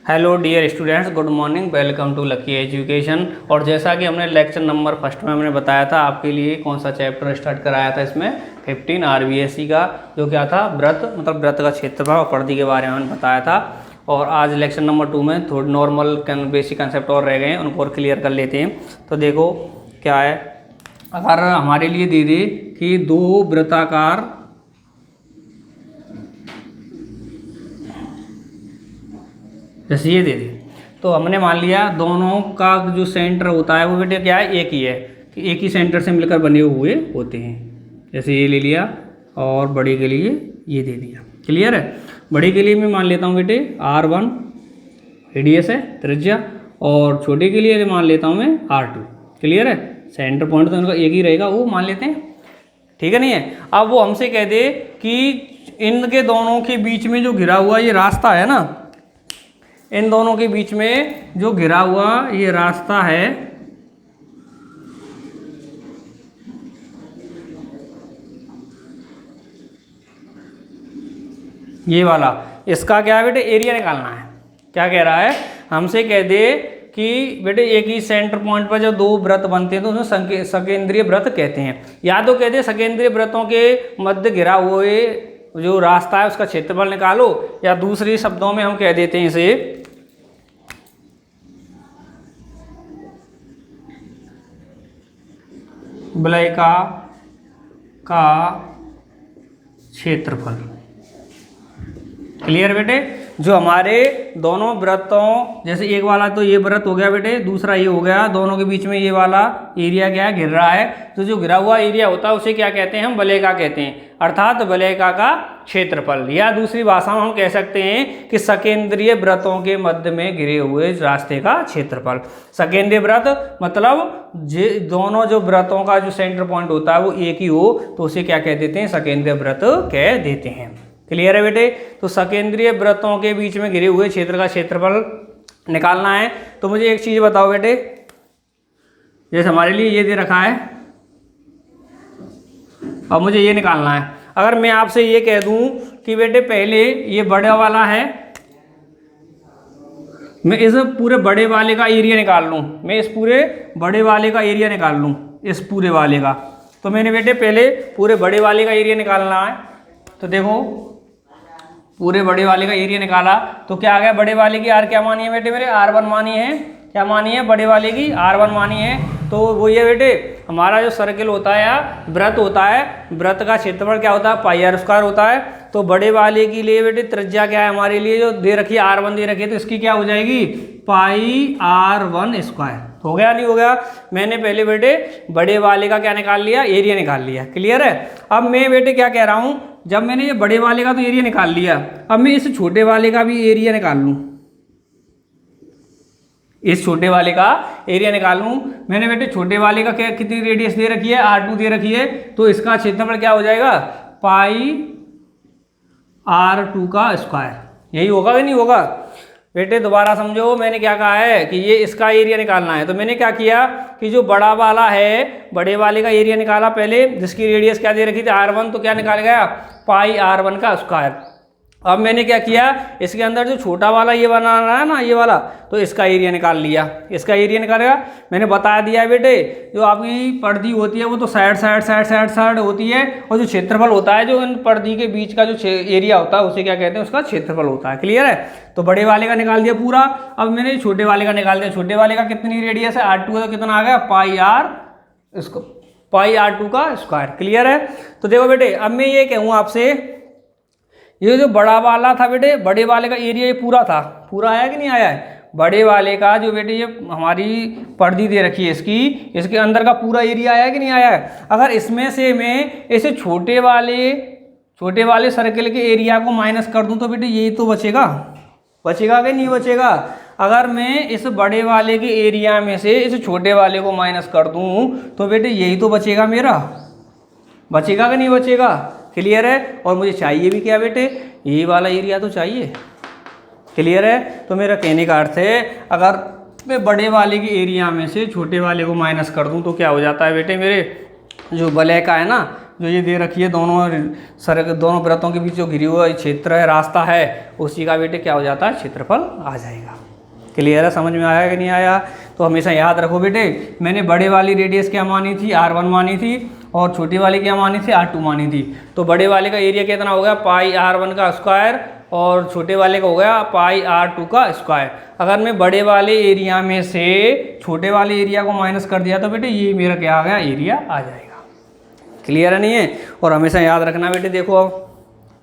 Hello dear students, good morning, welcome to Lucky Education. और जैसा कि हमने लेक्चर नंबर फर्स्ट में हमने बताया था आपके लिए कौन सा चैप्टर स्टार्ट कराया था, इसमें 15 आरबीएससी का, जो क्या था, व्रत, मतलब व्रत का क्षेत्रफल और परिधि के बारे में हमने बताया था। और आज लेक्चर नंबर 2 में थोड़ी नॉर्मल बेसिक कंसेप्ट और रह गए हैं, उनको और क्लियर कर लेते हैं। तो देखो क्या है, अगर हमारे लिए दे दे कि दो वृत्ताकार जैसे ये दे दी, तो हमने मान लिया दोनों का जो सेंटर होता है वो बेटे क्या है, एक ही है, कि एक ही सेंटर से मिलकर बने हुए होते हैं। जैसे ये ले लिया और बड़े के लिए ये दे दिया। क्लियर है? बड़े के लिए मैं मान लेता हूँ बेटे R1 रेडियस है, त्रिज्या, और छोटे के लिए मान लेता हूँ मैं R2। क्लियर है? सेंटर पॉइंट तो उनका एक ही रहेगा, वो मान लेते हैं। ठीक है, नहीं है? अब वो हमसे कह दे कि इनके दोनों के बीच में जो घिरा हुआ ये रास्ता है ना, इन दोनों के बीच में जो घिरा हुआ ये रास्ता है, ये वाला, इसका क्या है बेटे, एरिया निकालना है। क्या कह रहा है, हमसे कह दे कि बेटे एक ही सेंटर पॉइंट पर जो दो वृत्त बनते हैं तो उसमें सकेंद्रीय वृत्त कहते हैं। या तो कह दे सकेंद्रीय वृत्तों के मध्य घिरा हुए जो रास्ता है उसका क्षेत्रफल निकालो, या दूसरे शब्दों में हम कह देते हैं इसे वलयिका का क्षेत्रफल। क्लियर बेटे? जो हमारे दोनों वृत्तों, जैसे एक वाला तो ये वृत्त हो गया बेटे, दूसरा ये हो गया, दोनों के बीच में ये वाला एरिया क्या है, घिर रहा है। तो जो घिरा हुआ एरिया होता है उसे क्या कहते हैं, हम वलयिका कहते हैं, अर्थात वलयिका का क्षेत्रफल। या दूसरी भाषा में हम कह सकते हैं कि सकेंद्रीय वृत्तों के मध्य में घिरे हुए रास्ते का क्षेत्रफल। सकेंद्रीय वृत्त मतलब दोनों जो वृत्तों का जो सेंटर पॉइंट होता है वो एक ही हो, तो उसे क्या कह देते हैं, सकेंद्रीय वृत्त कह देते हैं। क्लियर है बेटे? तो सकेंद्रीय वृत्तों के बीच में घिरे हुए क्षेत्र का क्षेत्रफल निकालना है। तो मुझे एक चीज बताओ बेटे, जैसे हमारे लिए ये दे रखा है और मुझे ये निकालना है। अगर मैं आपसे ये कह दूं कि बेटे पहले ये बड़ा वाला है, मैं इस पूरे बड़े वाले का एरिया निकाल लूं, मैं इस पूरे बड़े वाले का एरिया निकाल लूं, इस पूरे वाले का, तो मैंने बेटे पहले पूरे बड़े वाले का एरिया निकालना है। तो देखो पूरे बड़े वाले का एरिया निकाला तो क्या आ गया, बड़े वाले की आर क्या मानी है बेटे मेरे, R1 मानी है। क्या मानी है, बड़े वाले की R1 मानी है। तो वो ये बेटे हमारा जो सर्किल होता है या वृत्त होता है, वृत्त का क्षेत्रफल क्या होता है, πr² होता है। तो बड़े वाले के लिए बेटे त्रिज्या क्या है हमारे लिए, जो दे रखी है R1 दे रखी है, तो इसकी क्या हो जाएगी, πr1²। हो गया नहीं हो गया? मैंने पहले बेटे बड़े वाले का क्या निकाल लिया, एरिया निकाल लिया। क्लियर है? अब मैं बेटे क्या कह रहा हूं, जब मैंने ये बड़े वाले का तो एरिया निकाल लिया, अब मैं इस छोटे वाले का भी एरिया निकाल लूं, इस छोटे वाले का एरिया निकाल लूं। मैंने बेटे छोटे वाले का क्या, कितनी रेडियस दे रखी है, R2 दे रखी है, तो इसका क्षेत्रफल क्या हो जाएगा, πr2²। यही होगा कि नहीं होगा बेटे? दोबारा समझो, मैंने क्या कहा है कि ये इसका एरिया निकालना है। तो मैंने क्या किया कि जो बड़ा वाला है, बड़े वाले का एरिया निकाला पहले, जिसकी रेडियस क्या दे रखी थी, R1, तो क्या निकाल गया, πr1²। अब मैंने क्या किया, इसके अंदर जो छोटा वाला ये बना रहा है ना, ये वाला, तो इसका एरिया निकाल लिया। इसका एरिया निकालेगा, मैंने बता दिया है बेटे, जो आपकी परिधि होती है वो तो साइड होती है, और जो क्षेत्रफल होता है, जो इन परिधि के बीच का जो एरिया होता है उसे क्या कहते हैं, उसका क्षेत्रफल होता है। क्लियर है? तो बड़े वाले का निकाल दिया पूरा। अब मैंने छोटे वाले का निकाल दिया। छोटे वाले का कितनी रेडियस है, R2 है, तो कितना आ गया, πr2²। क्लियर है? तो देखो बेटे, अब मैं ये कहूँ आपसे, ये जो बड़ा वाला था बेटे, बड़े वाले का एरिया ये पूरा था, पूरा आया कि नहीं आया है? बड़े वाले का जो बेटे ये हमारी परिधि दे रखी है इसकी, इसके अंदर का पूरा एरिया आया कि नहीं आया है? अगर इसमें से मैं इसे छोटे वाले सर्किल के एरिया को माइनस कर दूं तो बेटे यही तो बचेगा कि नहीं बचेगा? अगर मैं इस बड़े वाले के एरिया में से इस छोटे वाले को माइनस कर दूं तो बेटे यही तो बचेगा मेरा, बचेगा कि नहीं बचेगा? क्लियर है? और मुझे चाहिए भी क्या बेटे, यही वाला एरिया तो चाहिए। क्लियर है? तो मेरा कहने का अर्थ है, अगर मैं बड़े वाले के एरिया में से छोटे वाले को माइनस कर दूं तो क्या हो जाता है बेटे, मेरे जो वलय का है ना, जो ये दे रखी है दोनों वृत्तों के बीच जो घिरी हुआ क्षेत्र है, रास्ता है, उसी का बेटे क्या हो जाता है, क्षेत्रफल आ जाएगा। क्लियर है, समझ में आया कि नहीं आया? तो हमेशा याद रखो बेटे, मैंने बड़े वाली रेडियस क्या मानी थी, r1 मानी थी, और छोटी वाली क्या मानी थी, r2 मानी थी। तो बड़े वाले का एरिया कितना हो गया, पाई r1 का स्क्वायर, और छोटे वाले का हो गया पाई r2 का स्क्वायर। अगर मैं बड़े वाले एरिया में से छोटे वाले एरिया को माइनस कर दिया तो बेटे ये मेरा क्या आ गया, एरिया आ जाएगा। क्लियर है नहीं है? और हमेशा याद रखना बेटे, देखो अब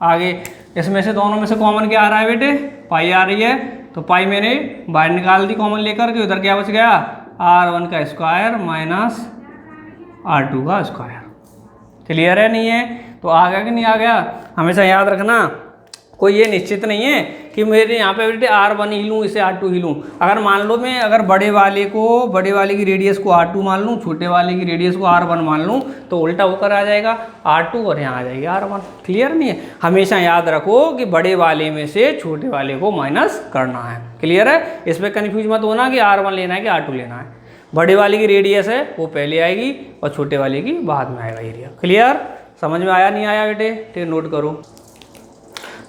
आगे इसमें से दोनों में से कॉमन क्या आ रहा है बेटे, पाई आ रही है, तो पाई मैंने बाहर निकाल दी कॉमन लेकर के, उधर क्या बच गया, r1 का स्क्वायर माइनस r2 का स्क्वायर। क्लियर है नहीं है? तो आ गया कि नहीं आ गया? हमेशा याद रखना, कोई ये निश्चित नहीं है कि मेरे यहाँ पे बेटे r1 ही लूँ, इसे r2 ही लूँ। अगर मान लो मैं अगर बड़े वाले की रेडियस को r2 मान लूँ, छोटे वाले की रेडियस को r1 मान लूँ, तो उल्टा होकर आ जाएगा r2 और यहाँ आ जाएगी r1। क्लियर नहीं है? हमेशा याद रखो कि बड़े वाले में से छोटे वाले को माइनस करना है। क्लियर है? इस पर कन्फ्यूज मत होना कि r1 लेना है कि r2 लेना है। बड़े वाले की रेडियस है वो पहले आएगी और छोटे वाले की बाद में आएगा एरिया। क्लियर? समझ में आया नहीं आया बेटे? ठीक, नोट करो।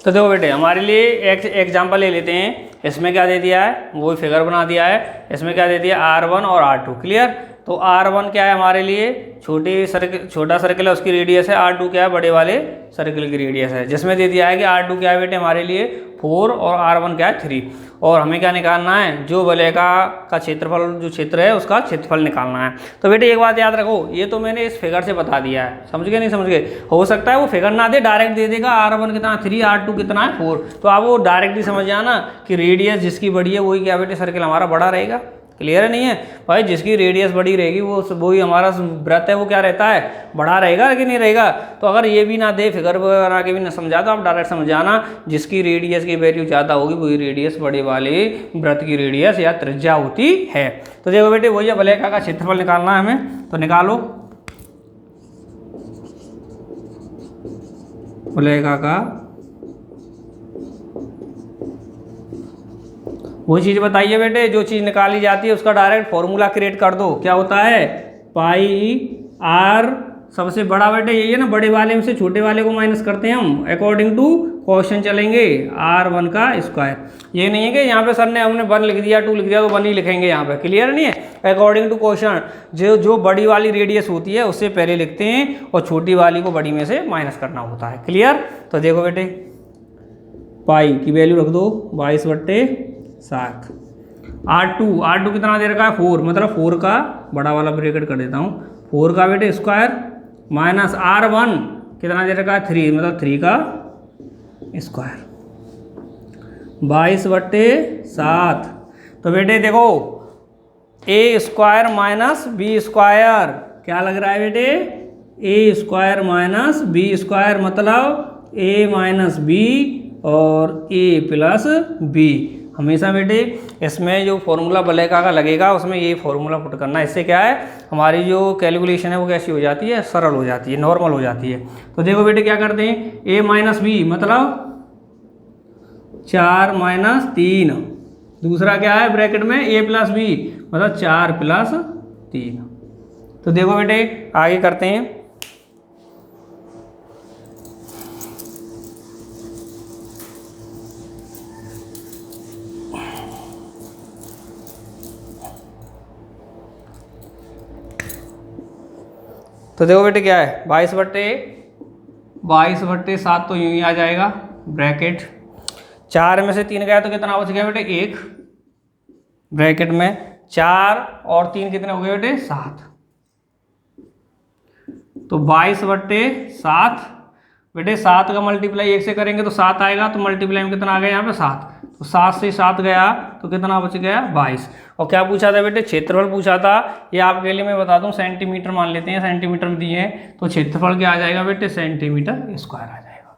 तो देखो बेटे, हमारे लिए एक एग्जाम्पल ले लेते हैं। इसमें क्या दे दिया है, वो फिगर बना दिया है। इसमें क्या दे दिया, r1 और r2। क्लियर? तो r1 क्या है हमारे लिए, छोटा सर्कल है, उसकी रेडियस है। r2 क्या है, बड़े वाले सर्कल की रेडियस है। जिसमें दे दिया है कि r2 क्या है बेटे हमारे लिए 4 और r1 क्या है 3। और हमें क्या निकालना है, जो वलयका का क्षेत्रफल, जो क्षेत्र है उसका क्षेत्रफल निकालना है। तो बेटे एक बात याद रखो, ये तो मैंने इस फिगर से बता दिया है, समझ गए नहीं समझ गए? हो सकता है वो फिगर ना दे, डायरेक्ट दे देगा r1 कितना 3, r2 कितना है 4। तो आप वो डायरेक्ट ही समझ जाना कि रेडियस जिसकी बड़ी है वही क्या बेटे सर्कल हमारा बड़ा रहेगा। क्लियर नहीं है भाई? जिसकी रेडियस बड़ी रहेगी वो ही हमारा वृत्त है, वो क्या रहता है, बड़ा रहेगा कि नहीं रहेगा? तो अगर ये भी ना दे, फिगर बना के भी ना समझा, तो आप डायरेक्ट समझ जाना जिसकी रेडियस की वैल्यू ज़्यादा होगी वही रेडियस बड़े वाले वृत्त की रेडियस या त्रिज्या होती है। तो देखो बेटे, वही है वलयका का क्षेत्रफल निकालना है हमें, तो निकालो। वलयका का वही चीज़ बताइए बेटे, जो चीज़ निकाली जाती है उसका डायरेक्ट फॉर्मूला क्रिएट कर दो। क्या होता है, पाई r सबसे बड़ा बेटे यही है ना, बड़े वाले में से छोटे वाले को माइनस करते हैं हम, अकॉर्डिंग टू क्वेश्चन चलेंगे, r1 का स्क्वायर। ये नहीं है कि यहाँ पे सर ने हमने 1 लिख दिया 2 लिख दिया तो 1 ही लिखेंगे यहाँ पे। क्लियर नहीं है? अकॉर्डिंग टू क्वेश्चन जो बड़ी वाली रेडियस होती है उससे पहले लिखते हैं और छोटी वाली को बड़ी में से माइनस करना होता है। क्लियर? तो देखो बेटे, पाई की वैल्यू रख दो 22/7। r2 कितना दे रखा है 4, मतलब 4 का बड़ा वाला ब्रैकेट कर देता हूँ, 4 का बेटे स्क्वायर माइनस r1 कितना दे रखा है 3, मतलब 3 का स्क्वायर 22/7। तो बेटे देखो, a square minus B square क्या लग रहा है बेटे, a square minus B square मतलब a माइनस बी और a प्लस बी। हमेशा बेटे इसमें जो फॉर्मूला वलयका का लगेगा उसमें ये फॉर्मूला पुट करना है। इससे क्या है, हमारी जो कैलकुलेशन है वो कैसी हो जाती है, सरल हो जाती है, नॉर्मल हो जाती है। तो देखो बेटे क्या करते हैं, a माइनस बी मतलब 4 माइनस 3, दूसरा क्या है ब्रैकेट में a प्लस बी मतलब 4 प्लस 3। तो देखो बेटे आगे करते हैं। तो देखो बेटे क्या है, 22/7 तो यूं ही आ जाएगा ब्रैकेट, 4 में से 3 गया तो कितना बच गया बेटे 1, ब्रैकेट में 4 और 3 कितने हो गए बेटे 7। तो 22/7 बेटे 7 का मल्टीप्लाई 1 से करेंगे तो 7 आएगा, तो मल्टीप्लाई में कितना आ गया यहाँ पे 7, तो 7 से 7 गया तो कितना बच गया 22। और क्या पूछा था बेटे, क्षेत्रफल पूछा था। ये आपके लिए मैं बता दूं सेंटीमीटर मान लेते हैं, सेंटीमीटर में दिए हैं, तो क्षेत्रफल क्या आ जाएगा बेटे सेंटीमीटर स्क्वायर आ जाएगा।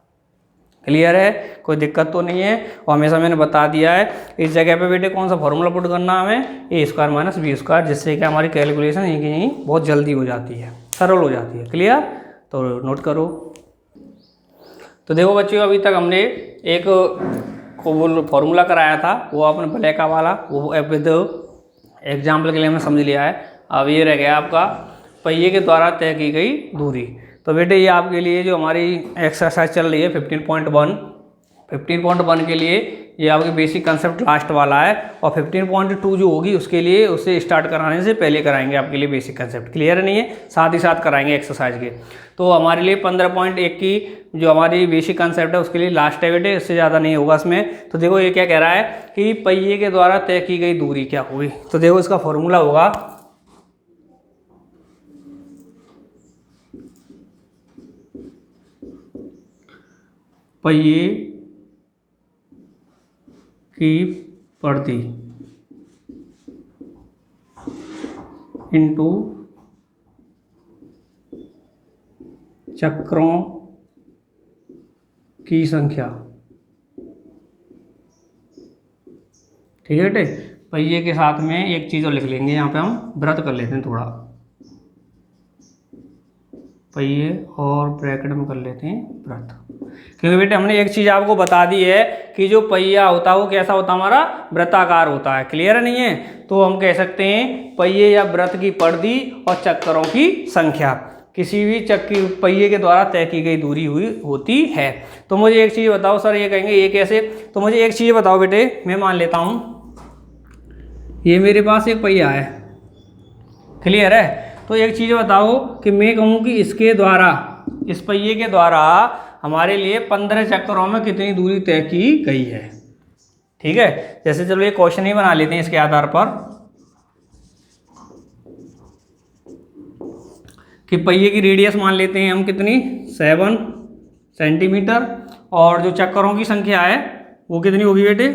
क्लियर है? कोई दिक्कत तो नहीं है? और हमेशा मैंने बता दिया है इस जगह पे बेटे कौन सा फॉर्मूला पुट करना हमें, a square minus B square, जिससे कि हमारी कैलकुलेशन यहीं की यहीं बहुत जल्दी हो जाती है, सरल हो जाती है। क्लियर? तो नोट करो। तो देखो बच्चों, अभी तक हमने एक वो फॉर्मूला कराया था, वो आपने वलयका वाला, वो विद एग्जाम्पल के लिए हमने समझ लिया है। अब ये रह गया आपका पहिए के द्वारा तय की गई दूरी। तो बेटे ये आपके लिए जो हमारी एक्सरसाइज चल रही है 15.1 के लिए ये आपकी बेसिक कंसेप्ट लास्ट वाला है, और 15.2 जो होगी उसके लिए उससे स्टार्ट कराने से पहले कराएंगे आपके लिए बेसिक कंसेप्ट। क्लियर नहीं है, साथ ही साथ कराएंगे एक्सरसाइज के। तो हमारे लिए 15.1 की जो हमारी बेसिक कंसेप्ट है उसके लिए लास्ट है बेटे, इससे ज़्यादा नहीं होगा इसमें। तो देखो ये क्या कह रहा है कि पहिए के द्वारा तय की गई दूरी क्या होगी। तो देखो इसका फॉर्मूला होगा पहिए की प्रति इंटू चक्रों की संख्या। ठीक है बेटे, पहिए के साथ में एक चीज़ और लिख लेंगे, यहाँ पे हम व्रत कर लेते हैं थोड़ा, पहिए और ब्रैकेट में कर लेते हैं व्रत, क्योंकि बेटे हमने एक चीज़ आपको बता दी है कि जो पहिया होता है वो कैसा होता है, हमारा वृत्ताकार होता है। क्लियर नहीं है, तो हम कह सकते हैं पहिए या व्रत की परिधि और चक्करों की संख्या किसी भी चक्की पहिए के द्वारा तय की गई दूरी हुई होती है। तो मुझे एक चीज़ बताओ सर, ये कहेंगे ये कैसे, तो मुझे एक चीज़ बताओ बेटे, मैं मान लेता हूँ ये मेरे पास एक पहिया है। क्लियर है, तो एक चीज़ बताओ कि मैं कहूँ कि इसके द्वारा, इस पहिए के द्वारा हमारे लिए 15 चक्करों में कितनी दूरी तय की गई है। ठीक है, जैसे चलो ये क्वेश्चन ही बना लेते हैं इसके आधार पर कि पहिए की रेडियस मान लेते हैं हम कितनी, 7 सेंटीमीटर, और जो चक्करों की संख्या है वो कितनी होगी बेटे,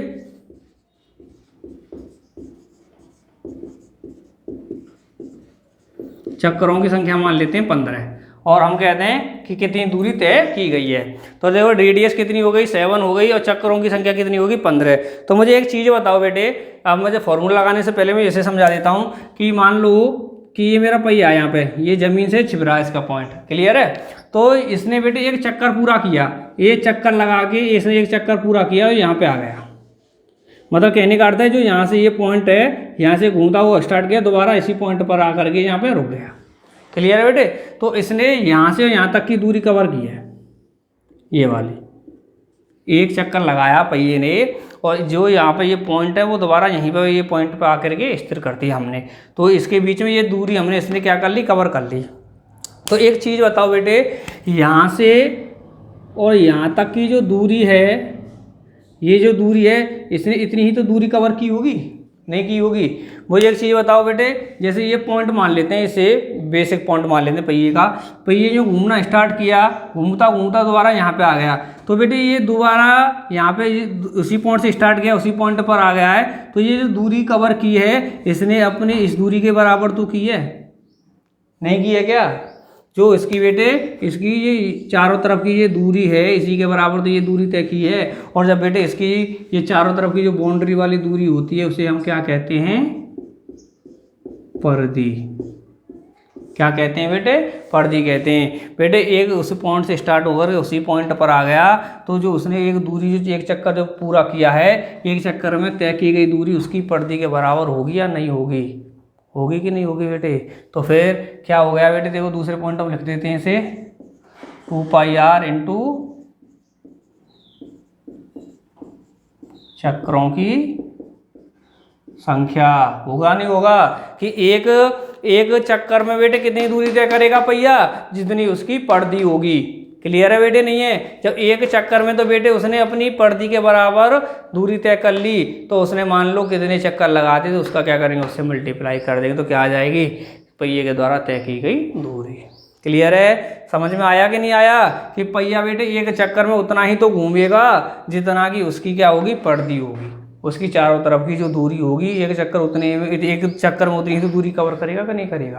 चक्करों की संख्या मान लेते हैं 15, और हम कहते हैं कि कितनी दूरी तय की गई है। तो देखो रेडियस कितनी हो गई, 7 हो गई, और चक्करों की संख्या कितनी होगी, 15। तो मुझे एक चीज़ बताओ बेटे, अब मुझे फॉर्मूला लगाने से पहले मैं इसे समझा देता हूँ कि मान लो कि ये मेरा पहिया है, यहाँ पे ये ज़मीन से छिप रहा है इसका पॉइंट। क्लियर है, तो इसने बेटे एक चक्कर पूरा किया, ये चक्कर लगा के इसने एक चक्कर पूरा किया और यहाँ पे आ गया। मतलब कहने का अर्थ है जो यहाँ से ये पॉइंट है, यहाँ से घूमता हुआ स्टार्ट किया, दोबारा इसी पॉइंट पर आकर के यहाँ पे रुक गया। क्लियर है बेटे, तो इसने यहाँ से यहाँ तक की दूरी कवर की है, ये वाली एक चक्कर लगाया पहिए ने, और जो यहाँ पे ये पॉइंट है वो दोबारा यहीं पे ये पॉइंट पे आकर के स्थिर कर दी हमने। तो इसके बीच में ये दूरी हमने इसने क्या कर ली, कवर कर ली। तो एक चीज़ बताओ बेटे, यहाँ से और यहाँ तक की जो दूरी है, ये जो दूरी है इसने इतनी ही तो दूरी कवर की होगी, नहीं की होगी। मुझे एक चीज़ बताओ बेटे, जैसे ये पॉइंट मान लेते हैं, इसे बेसिक पॉइंट मान लेते हैं पहिए का, पहिए जो घूमना स्टार्ट किया, घूमता घूमता दोबारा यहाँ पे आ गया, तो बेटे ये दोबारा यहाँ पे उसी पॉइंट से स्टार्ट किया, उसी पॉइंट पर आ गया है। तो ये जो दूरी कवर की है इसने अपने इस दूरी के बराबर तो की है, नहीं की है क्या, जो इसकी बेटे इसकी ये चारों तरफ की ये दूरी है इसी के बराबर तो ये दूरी तय की है। और जब बेटे इसकी ये चारों तरफ की जो बाउंड्री वाली दूरी होती है उसे हम क्या कहते हैं, परिधि। क्या कहते हैं बेटे, परिधि कहते हैं। बेटे एक उस पॉइंट से स्टार्ट होकर उसी पॉइंट पर आ गया, तो जो उसने एक दूरी जो एक चक्कर जो पूरा किया है, एक चक्कर में तय की गई दूरी उसकी परिधि के बराबर होगी या नहीं होगी, होगी कि नहीं होगी बेटे। तो फिर क्या हो गया बेटे, देखो दूसरे पॉइंट हम लिख देते हैं इसे 2πr इंटू चक्रों की संख्या। होगा नहीं होगा कि एक चक्कर में बेटे कितनी दूरी तय करेगा पहिया, जितनी उसकी परिधि होगी। क्लियर है बेटे, नहीं है, जब एक चक्कर में तो बेटे उसने अपनी परिधि के बराबर दूरी तय कर ली, तो उसने मान लो कितने चक्कर लगा दिए तो उसका क्या करेंगे, उससे मल्टीप्लाई कर देंगे, तो क्या आ जाएगी, पहिए के द्वारा तय की गई दूरी। क्लियर है, समझ में आया कि नहीं आया कि पहिया बेटे एक चक्कर में उतना ही तो घूमेगा जितना कि उसकी क्या होगी, परिधि होगी, उसकी चारों तरफ की जो दूरी होगी, एक चक्कर में उतनी ही तो दूरी कवर करेगा कि नहीं करेगा।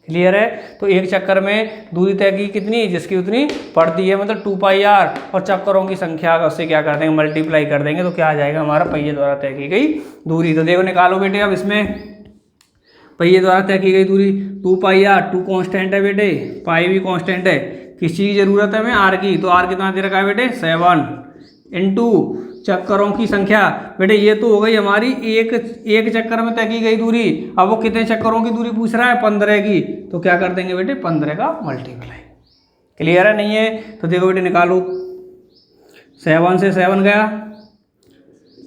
क्लियर है, तो एक चक्कर में दूरी तय की कितनी, जिसकी उतनी परिधि है, मतलब 2πr, और चक्करों की संख्या का उससे क्या कर देंगे, मल्टीप्लाई कर देंगे, तो क्या आ जाएगा हमारा पहिए द्वारा तय की गई दूरी। तो देखो निकालो बेटे, अब इसमें पहिए द्वारा तय की गई दूरी 2πr, 2 कॉन्स्टेंट है बेटे, पाई भी कॉन्स्टेंट है, किसी की जरूरत है हमें आर की, तो आर कितना दे रखा है बेटे 7 इंटू चक्करों की संख्या। बेटे ये तो हो गई हमारी एक चक्कर में तय की गई दूरी। अब वो कितने चक्करों की दूरी पूछ रहा है, 15 की, तो क्या कर देंगे बेटे 15 का मल्टीप्लाई। क्लियर है? नहीं है तो देखो बेटे निकालो, 7 से 7 गया,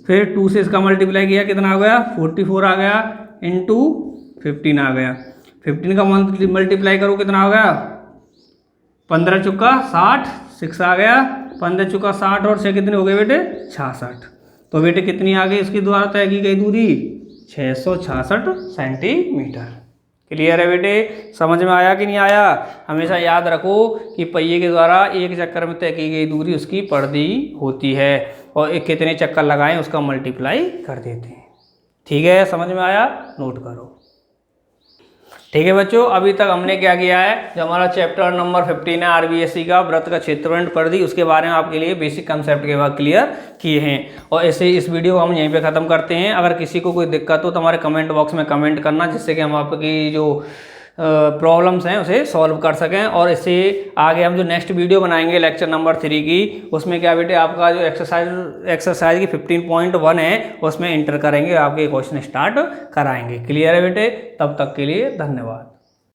फिर 2 से इसका मल्टीप्लाई किया, कितना आ गया 44 आ गया, इंटू 15 आ गया। 15 का मल्टीप्लाई करो कितना आ गया 15 चुका 60, 6 आ गया, 15 चुका 60 और 6 कितने हो गए बेटे 66। तो बेटे कितनी आ गई इसकी द्वारा तय की गई दूरी 666 सेंटीमीटर। क्लियर है बेटे? समझ में आया कि नहीं आया? हमेशा याद रखो कि पहिए के द्वारा एक चक्कर में तय की गई दूरी उसकी परिधि होती है और एक कितने चक्कर लगाएं उसका मल्टीप्लाई कर देते हैं। ठीक है, समझ में आया? नोट करो। ठीक है बच्चों, अभी तक हमने क्या किया है, जो हमारा चैप्टर नंबर 15 है आरबीएससी का वृत्त का क्षेत्रफल परिधि, उसके बारे में आपके लिए बेसिक कंसेप्ट के बाद क्लियर किए हैं। और ऐसे इस वीडियो को हम यहीं पे ख़त्म करते हैं। अगर किसी को कोई दिक्कत हो तो हमारे कमेंट बॉक्स में कमेंट करना, जिससे कि हम आपकी जो प्रॉब्लम्स हैं उसे सॉल्व कर सकें। और इससे आगे हम जो नेक्स्ट वीडियो बनाएंगे लेक्चर नंबर 3 की, उसमें क्या बेटे आपका जो एक्सरसाइज की 15.1 है उसमें इंटर करेंगे, आपके क्वेश्चन स्टार्ट कराएंगे। क्लियर है बेटे? तब तक के लिए धन्यवाद।